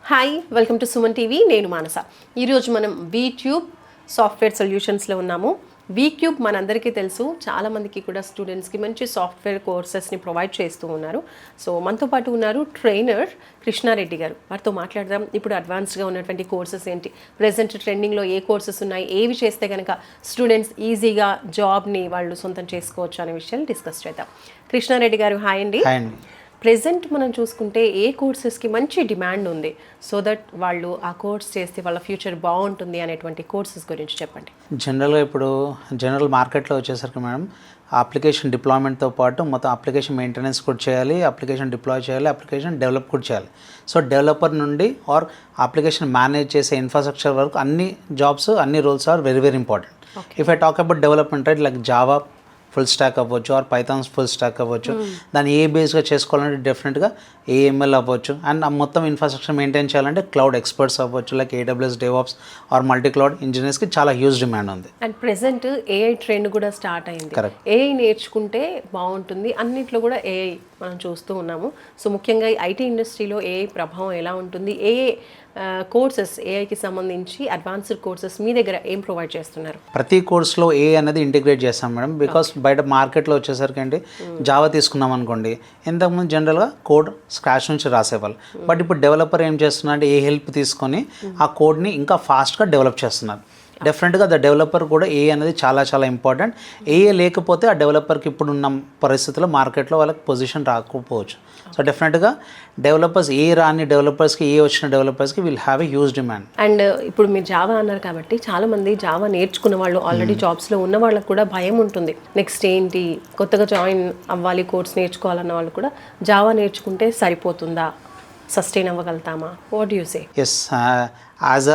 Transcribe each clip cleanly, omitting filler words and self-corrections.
Hi welcome to Suman TV. నేను మానస. ఈరోజు మనం వీక్యూబ్ సాఫ్ట్వేర్ సొల్యూషన్స్లో ఉన్నాము. వీక్యూబ్ మనందరికీ తెలుసు, చాలామందికి కూడా స్టూడెంట్స్కి మంచి సాఫ్ట్వేర్ కోర్సెస్ని ప్రొవైడ్ చేస్తూ ఉన్నారు. సో మనతో పాటు ఉన్నారు ట్రైనర్ కృష్ణారెడ్డి గారు. వారితో మాట్లాడదాం. ఇప్పుడు అడ్వాన్స్డ్గా ఉన్నటువంటి కోర్సెస్ ఏంటి, ప్రెజెంట్ ట్రెండింగ్లో ఏ కోర్సెస్ ఉన్నాయి, ఏవి చేస్తే కనుక స్టూడెంట్స్ ఈజీగా జాబ్ని వాళ్ళు సొంతం చేసుకోవచ్చు అనే విషయాలు డిస్కస్ చేద్దాం. కృష్ణారెడ్డి గారు హాయ్ అండి. ప్రెజెంట్ మనం చూసుకుంటే ఏ కోర్సెస్కి మంచి డిమాండ్ ఉంది, సో దట్ వాళ్ళు ఆ కోర్స్ చేస్తే వాళ్ళ ఫ్యూచర్ బాగుంటుంది అనేటువంటి కోర్సెస్ గురించి చెప్పండి. జనరల్గా ఇప్పుడు జనరల్ మార్కెట్లో వచ్చేసరికి మేడం అప్లికేషన్ డిప్లాయ్మెంట్తో పాటు మొత్తం అప్లికేషన్ మెయింటెనెన్స్ కూడా చేయాలి, అప్లికేషన్ డిప్లాయ్ చేయాలి, అప్లికేషన్ డెవలప్ కూడా చేయాలి. సో డెవలపర్ నుండి ఆర్ అప్లికేషన్ మేనేజ్ చేసే ఇన్ఫ్రాస్ట్రక్చర్ వరకు అన్ని జాబ్స్, అన్ని roles are very very important. If I talk about development right, like Java full stack అవ్వచ్చు ఆర్ పైథాన్స్ ఫుల్ స్టాక్ అవ్వచ్చు, దాన్ని ఏ బేస్గా చేసుకోవాలంటే డెఫినెట్గా ఏఎంఎల్ అవ్వచ్చు. అండ్ మొత్తం ఇన్ఫ్రాస్ట్రక్చర్ మెయింటైన్ చేయాలంటే క్లౌడ్ ఎక్స్పర్ట్స్ అవ్వచ్చు, like AWS DevOps or multi cloud ఇంజనీర్స్కి చాలా హ్యూజ్ డిమాండ్ ఉంది. అండ్ ప్రెసెంట్ ఏఐ ట్రెండ్ కూడా స్టార్ట్ అయింది. ఏఐ నేర్చుకుంటే బాగుంటుంది, అన్నిట్లో కూడా ఏఐ మనం చూస్తూ ఉన్నాము. సో ముఖ్యంగా ఐటీ ఇండస్ట్రీలో ఏఐ ప్రభావం ఎలా ఉంటుంది, ఏఐ కోర్సెస్ ఏఐకి సంబంధించి అడ్వాన్స్డ్ కోర్సెస్ మీ దగ్గర ఏం ప్రొవైడ్ చేస్తున్నారు? ప్రతి కోర్స్లో ఏఐ అనేది ఇంటిగ్రేట్ చేస్తాం మేడం. బికాస్ బయట మార్కెట్లో వచ్చేసరికి అంటే జావా తీసుకున్నాం అనుకోండి, ఇంతకుముందు జనరల్గా కోడ్ స్క్రాచ్ నుంచి రాసేవాళ్ళు. బట్ ఇప్పుడు డెవలపర్ ఏం చేస్తున్నారు అంటే ఏ హెల్ప్ తీసుకొని ఆ కోడ్ని ఇంకా ఫాస్ట్గా డెవలప్ చేస్తున్నారు. డెఫినెట్గా ద డెవలపర్ కూడా ఏ అనేది చాలా చాలా ఇంపార్టెంట్. ఏ లేకపోతే ఆ డెవలపర్కి ఇప్పుడున్న పరిస్థితుల్లో మార్కెట్లో వాళ్ళకి పొజిషన్ రాకపోవచ్చు. సో డెఫినెట్గా డెవలపర్స్ ఏ రాని డెవలపర్స్కి, ఏ వచ్చిన డెవలపర్స్కి will have a huge demand. And ఇప్పుడు మీరు జావా అన్నారు కాబట్టి చాలామంది జావా నేర్చుకున్న వాళ్ళు, ఆల్రెడీ జాబ్స్లో ఉన్న వాళ్ళకి కూడా భయం ఉంటుంది. నెక్స్ట్ ఏంటి, కొత్తగా జాయిన్ అవ్వాలి, కోర్స్ నేర్చుకోవాలన్న వాళ్ళు కూడా జావా నేర్చుకుంటే సరిపోతుందా, సస్టైన్ అవ్వగలుగుతామా? What do you say? Yes, as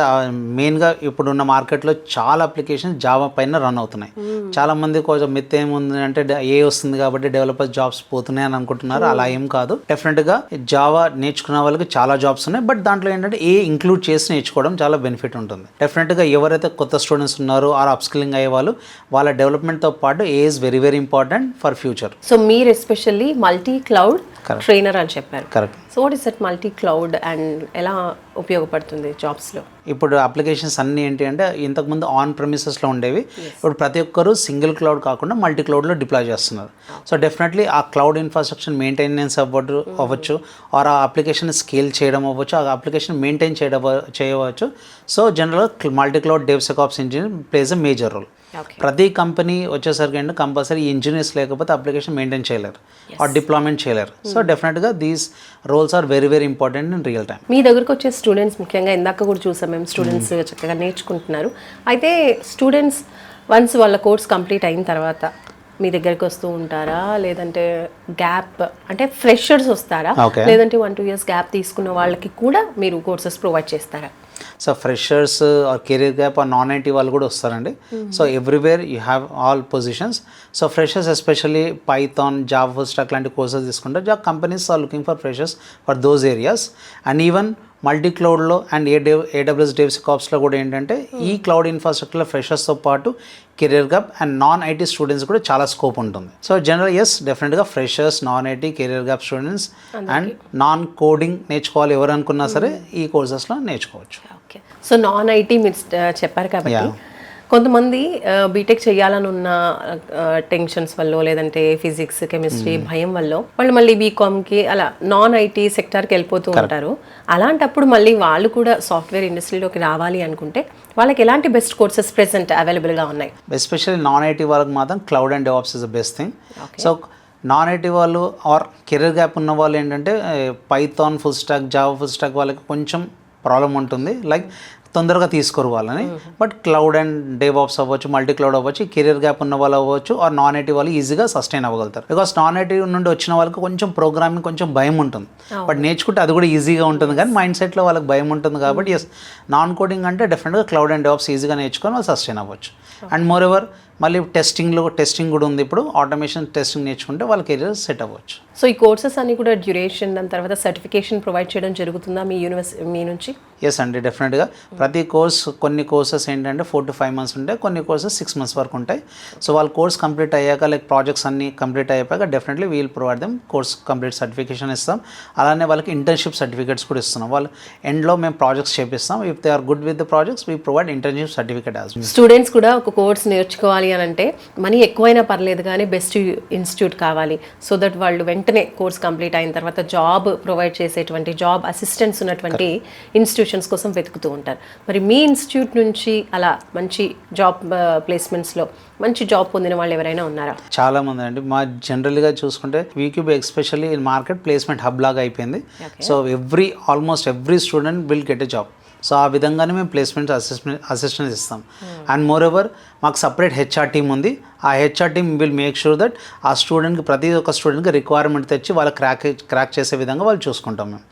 మెయిన్గా ఇప్పుడున్న మార్కెట్లో చాలా అప్లికేషన్స్ జావా పైన రన్ అవుతున్నాయి. చాలామంది కొంచెం మిత్ ఏముంది అంటే ఏ వస్తుంది కాబట్టి డెవలపర్ జాబ్స్ పోతున్నాయి అని అనుకుంటున్నారు. అలా ఏం కాదు. డెఫినెట్గా జావా నేర్చుకున్న వాళ్ళకి చాలా జాబ్స్ ఉన్నాయి. బట్ దాంట్లో ఏంటంటే ఏ ఇంక్లూడ్ చేసి నేర్చుకోవడం చాలా బెనిఫిట్ ఉంటుంది. డెఫినెట్గా ఎవరైతే కొత్త స్టూడెంట్స్ ఉన్నారో ఆర్ అప్స్కిల్లింగ్ అయ్యే వాళ్ళు, వాళ్ళ డెవలప్మెంట్తో పాటు AI is very very important for future. So మీరు ఎస్పెషల్లీ మల్టీ క్లౌడ్ ట్రైనర్ అని చెప్పారు. Correct. So what is that multi cloud and ఎలా ఉపయోగపడుతుంది జాబ్స్లో? ఇప్పుడు అప్లికేషన్స్ అన్నీ ఏంటి అంటే ఇంతకుముందు ఆన్ ప్రెమిసెస్లో ఉండేవి, ఇప్పుడు ప్రతి ఒక్కరు సింగిల్ క్లౌడ్ కాకుండా మల్టీ క్లౌడ్లో డిప్లాయ్ చేస్తున్నారు. సో డెఫినెట్లీ ఆ క్లౌడ్ ఇన్ఫ్రాస్ట్రక్చర్ మెయింటెనెన్స్ అవ్వచ్చు ఆర్ ఆ అప్లికేషన్ స్కేల్ చేయడం అవ్వచ్చు, ఆ అప్లికేషన్ మెయింటైన్ చేయవచ్చు. సో జనరల్గా multi cloud DevSecOps engineer places a major role. ప్రతి కంపెనీ వచ్చేసరికి అంటే కంపల్సరీ ఇంజనీర్స్ లేకపోతే అప్లికేషన్ మెయింటైన్ చేయలేరు ఆర్ డిప్లాయ్మెంట్ చేయలేరు. సో డెఫినెట్గా these roles are very very important in real time. మీ దగ్గరకు వచ్చే స్టూడెంట్స్ ముఖ్యంగా ఇందాక కూడా చూసాం మేము, స్టూడెంట్స్ చక్కగా నేర్చుకుంటున్నారు. అయితే స్టూడెంట్స్ వన్స్ వాళ్ళ కోర్స్ కంప్లీట్ అయిన తర్వాత మీ దగ్గరికి వస్తూ ఉంటారా, లేదంటే గ్యాప్ అంటే ఫ్రెషర్స్ వస్తారా, లేదంటే 1-2 years గ్యాప్ తీసుకున్న వాళ్ళకి కూడా మీరు కోర్సెస్ ప్రొవైడ్ చేస్తారా? So freshers or career gap or non IT వాళ్ళు కూడా వస్తారండి. So everywhere you have all positions. So freshers especially Python, Java full stack లాంటి కోర్సెస్ తీసుకుంటారు. Job companies are looking for freshers for those areas. And even multi క్లౌడ్లో and AWS DevSecOpsలో కూడా ఏంటంటే ఈ క్లౌడ్ ఇన్ఫ్రాస్ట్రక్చర్లో ఫ్రెషర్స్తో పాటు career gap and non IT students కూడా చాలా స్కోప్ ఉంటుంది. సో జనరల్ ఎస్, డెఫినెట్గా freshers, non IT, career gap students and non coding నేర్చుకోవాలి ఎవరు అనుకున్నా సరే ఈ కోర్సెస్లో నేర్చుకోవచ్చు. ఓకే. సో నాన్ ఐటీ మీరు చెప్పారు కాబట్టి కొంతమంది బీటెక్ చేయాలని ఉన్న టెన్షన్స్ వల్ల, లేదంటే ఫిజిక్స్, కెమిస్ట్రీ భయం వల్ల వాళ్ళు మళ్ళీ బీకామ్కి అలా నాన్ ఐటీ సెక్టార్కి వెళ్ళిపోతూ ఉంటారు. అలాంటప్పుడు మళ్ళీ వాళ్ళు కూడా సాఫ్ట్వేర్ ఇండస్ట్రీలోకి రావాలి అనుకుంటే వాళ్ళకి ఎలాంటి బెస్ట్ కోర్సెస్ ప్రెసెంట్ అవైలబుల్గా ఉన్నాయి? ఎస్పెషల్లీ నాన్ ఐటీ వాళ్ళకి మాత్రం cloud and DevOps is the best thing. So non IT వాళ్ళు ఆర్ కెరీర్ గ్యాప్ ఉన్న వాళ్ళు ఏంటంటే Python full stock, Java full stock వాళ్ళకి కొంచెం ప్రాబ్లం ఉంటుంది, లైక్ తొందరగా తీసుకోరు వాళ్ళని. బట్ క్లౌడ్ అండ్ DevOps అవ్వచ్చు, మల్టీ క్లౌడ్ అవ్వచ్చు, కెరీర్ గ్యాప్ ఉన్న వాళ్ళు అవ్వచ్చు ఆర్ నాన్ ఐటీ వాళ్ళు ఈజీగా సస్టైన్ అవ్వగలుగుతారు. బికాస్ నాన్ ఐటీ నుండి వచ్చిన వాళ్ళకి కొంచెం ప్రోగ్రామింగ్ కొంచెం భయం ఉంటుంది. బట్ నేర్చుకుంటే అది కూడా ఈజీగా ఉంటుంది, కానీ మైండ్ సెట్లో వాళ్ళకి భయం ఉంటుంది. కాబట్టి ఎస్, నాన్ కోడింగ్ అంటే డెఫినెట్గా క్లౌడ్ అండ్ DevOps ఈజీగా నేర్చుకొని వాళ్ళు సస్టైన్ అవ్వచ్చు. అండ్ మోర్ ఎవర్ మళ్ళీ టెస్టింగ్ కూడా ఉంది. ఇప్పుడు ఆటోమేషన్ టెస్టింగ్ నేర్చుకుంటే వాళ్ళ కెరీర్ సెట్ అవ్వచ్చు. సో ఈ కోర్సెస్ అన్ని కూడా డ్యూరేషన్ దాని తర్వాత సర్టిఫికేషన్ ప్రొవైడ్ చేయడం జరుగుతుందా మీ నుంచి? ఎస్ అండి, డెఫినెట్గా ప్రతి కొన్ని కోర్సెస్ ఏంటంటే 4 to 5 months ఉంటాయి, కొన్ని కోర్సెస్ 6 months వరకు ఉంటాయి. సో వాళ్ళ కోర్స్ కంప్లీట్ అయ్యాక లైక్ ప్రాజెక్ట్స్ అన్ని కంప్లీట్ అయ్యాక definitely wheel provide them course complete certification ఇస్తాం. అలానే వాళ్ళకి ఇంటర్న్షిప్ సర్టిఫికేట్స్ కూడా ఇస్తున్నాం. వాళ్ళు ఎండ్లో మేము ప్రాజెక్ట్స్ చేపిస్తాం. If they are good with the projects we provide internship certificate as well. Students కూడా ఒక కోర్స్ నేర్చుకోవాలి అని అంటే మనీ ఎక్కువైనా పర్లేదు కానీ బెస్ట్ ఇన్స్టిట్యూట్ కావాలి. సో దట్ వాళ్ళు వెంటనే కోర్స్ కంప్లీట్ అయిన తర్వాత జాబ్ ప్రొవైడ్ చేసేటువంటి జాబ్ అసిస్టెంట్స్ ఉన్నటువంటి ఇన్స్టిట్యూషన్స్ కోసం వెతుకుతూ ఉంటారు. మరి మీ ఇన్స్టిట్యూట్ నుంచి అలా మంచి జాబ్ ప్లేస్మెంట్స్లో మంచి జాబ్ పొందిన వాళ్ళు ఎవరైనా ఉన్నారా? చాలా మంది అండి. మా జనరల్గా చూసుకుంటే V Cube especially in market placement hub లాగా అయిపోయింది. So almost every student will get a job. So ఆ విధంగానే మేము ప్లేస్మెంట్ అసిస్టెన్స్ ఇస్తాం. అండ్ మోర్ ఎవర్ మాకు సపరేట్ హెచ్ఆర్ టీమ్ ఉంది. ఆ HR team will make sure that ఆ స్టూడెంట్కి ప్రతి ఒక్క స్టూడెంట్కి రిక్వైర్మెంట్ తెచ్చి వాళ్ళ క్రాక్ చేసే విధంగా వాళ్ళు చూసుకుంటాం మేము.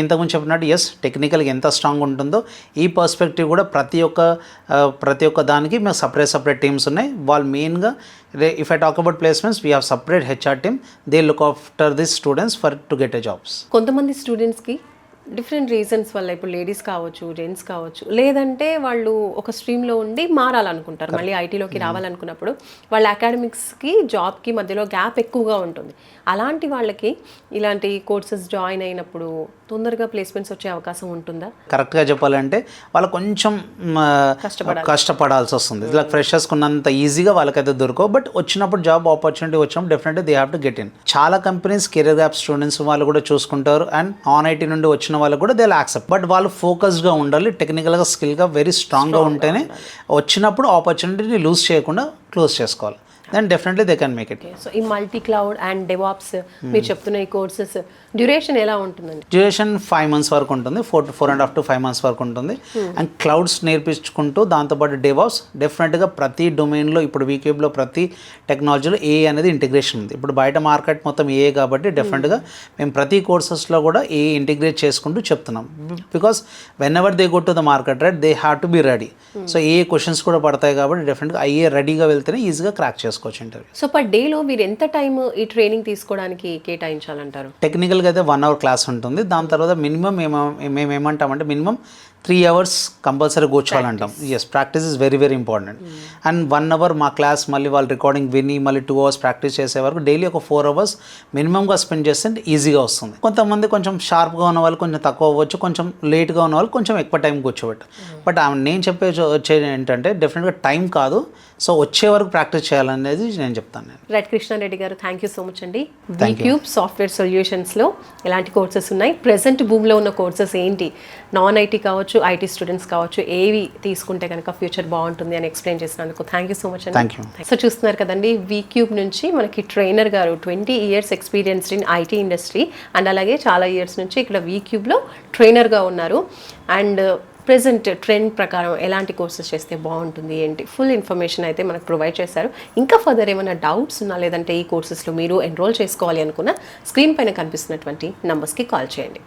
ఇంతకుముందు చెప్పినట్టు ఎస్, టెక్నికల్గా ఎంత స్ట్రాంగ్ ఉంటుందో ఈ పర్స్పెక్టివ్ కూడా ప్రతి ఒక్క దానికి మేము సపరేట్ టీమ్స్ ఉన్నాయి. వాళ్ళు మెయిన్గా if I talk about placements we have separate HR team. They look after this students for to get a jobs. కొంతమంది స్టూడెంట్స్కి డిఫరెంట్ రీజన్స్ వల్ల, ఇప్పుడు లేడీస్ కావచ్చు, జెంట్స్ కావచ్చు, లేదంటే వాళ్ళు ఒక స్ట్రీమ్లో ఉండి మారాలనుకుంటారు, మళ్ళీ ఐటీలోకి రావాలనుకున్నప్పుడు వాళ్ళ అకాడమిక్స్కి జాబ్కి మధ్యలో గ్యాప్ ఎక్కువగా ఉంటుంది. అలాంటి వాళ్ళకి ఇలాంటి కోర్సెస్ జాయిన్ అయినప్పుడు తొందరగా ప్లేస్మెంట్స్ వచ్చే అవకాశం ఉంటుందా? కరెక్ట్గా చెప్పాలంటే వాళ్ళు కొంచెం కష్టపడాల్సి వస్తుంది. ఇలా ఫ్రెషర్స్కి ఉన్నంత ఈజీగా వాళ్ళకైతే దొరకవు. బట్ వచ్చినప్పుడు జాబ్ ఆపర్చునిటీ వచ్చినప్పుడు definitely they have to get in. చాలా కంపెనీస్ కెరీర్ గ్యాప్ స్టూడెంట్స్ వాళ్ళు కూడా చూసుకుంటారు. అండ్ నాన్ ఐటీ నుండి వచ్చిన వాళ్ళకు కూడా దే యాక్సెప్ట్. బట్ వాళ్ళు ఫోకస్డ్గా ఉండాలి, టెక్నికల్గా స్కిల్గా వెరీ స్ట్రాంగ్గా ఉంటేనే వచ్చినప్పుడు ఆపర్చునిటీని లూజ్ చేయకుండా క్లోజ్ చేసుకోవాలి. Then definitely they can make it. So ఈ మల్టీ క్లౌడ్ అండ్ డెవాప్స్ మీరు చెప్తున్న ఈ కోర్సెస్ డ్యూరేషన్ ఎలా ఉంటుందండి? డ్యూరేషన్ 5 months వరకు ఉంటుంది. 4.5 to 5 months వరకు ఉంటుంది. అండ్ క్లౌడ్స్ నేర్పించుకుంటూ దాంతోపాటు డెవాప్స్ డెఫినెట్గా ప్రతి డొమైన్లో ఇప్పుడు వీక్యూబ్లో ప్రతి టెక్నాలజీలో ఏఐ అనేది ఇంటిగ్రేషన్ ఉంది. ఇప్పుడు బయట మార్కెట్ మొత్తం ఏఐ కాబట్టి డెఫినెట్గా మేము ప్రతి కోర్సెస్లో కూడా ఏఐ ఇంటిగ్రేట్ చేసుకుంటూ చెప్తున్నాం. Because when ever they go to the market right they have to be ready. So A questions కూడా పడతాయి కాబట్టి డెఫినెట్గా ఐఏ రెడీగా వెళ్తేనే ఈజీగా క్రాక్ చేసుకోవచ్చు ఇంటర్వ్యూ. సో పర్ డేలో మీరు ఎంత టైం ఈ ట్రైనింగ్ తీసుకోవడానికి కేటాయించాలంటారు? టెక్నికల్గా అయితే 1 hour క్లాస్ ఉంటుంది. దాని తర్వాత మినిమం మేము ఏమంటామంటే మినిమం 3 hours కంపల్సరీ కూర్చోవాలంటాం. Yes, practice is very very important. And 1 hour మా క్లాస్ మళ్ళీ వాళ్ళు రికార్డింగ్ విని మళ్ళీ 2 hours ప్రాక్టీస్ చేసే వరకు డైలీ ఒక 4 hours మినిమంగా స్పెండ్ చేస్తే ఈజీగా వస్తుంది. కొంతమంది కొంచెం షార్ప్గా ఉన్న వాళ్ళు కొంచెం తక్కువ అవ్వచ్చు, కొంచెం లేట్గా ఉన్న వాళ్ళు కొంచెం ఎక్కువ టైం కూర్చోబెట్టు. బట్ నేను వచ్చేది ఏంటంటే డెఫినెట్గా టైం కాదు, సో వచ్చే వరకు ప్రాక్టీస్ చేయాలనేది నేను చెప్తాను. రైట్, కృష్ణారెడ్డి గారు, థ్యాంక్ యూ సో మచ్ అండి. వీక్యూబ్ సాఫ్ట్వేర్ సొల్యూషన్స్లో ఎలాంటి కోర్సెస్ ఉన్నాయి, ప్రెసెంట్ భూమిలో ఉన్న కోర్సెస్ ఏంటి, నాన్ ఐటీ కావచ్చు, ఐటీ స్టూడెంట్స్ కావచ్చు, ఏవి తీసుకుంటే కనుక ఫ్యూచర్ బాగుంటుంది అని ఎక్స్ప్లెయిన్ చేసినందుకు థ్యాంక్ యూ సో మచ్ అండి. Thank you. సో చూస్తున్నారు కదండి, వీక్యూబ్ నుంచి మనకి ట్రైనర్ గారు 20 years experienced in IT industry and అలాగే చాలా ఇయర్స్ నుంచి ఇక్కడ వీక్యూబ్లో ట్రైనర్గా ఉన్నారు. అండ్ ప్రెజెంట్ ట్రెండ్ ప్రకారం ఎలాంటి కోర్సెస్ చేస్తే బాగుంటుంది ఏంటి ఫుల్ ఇన్ఫర్మేషన్ అయితే మనకు ప్రొవైడ్ చేశారు. ఇంకా ఫర్దర్ ఏమైనా డౌట్స్ ఉన్నా లేదంటే ఈ కోర్సెస్లో మీరు ఎన్రోల్ చేసుకోవాలి అనుకున్న స్క్రీన్ పైన కనిపిస్తున్నటువంటి నంబర్స్కి కాల్ చేయండి.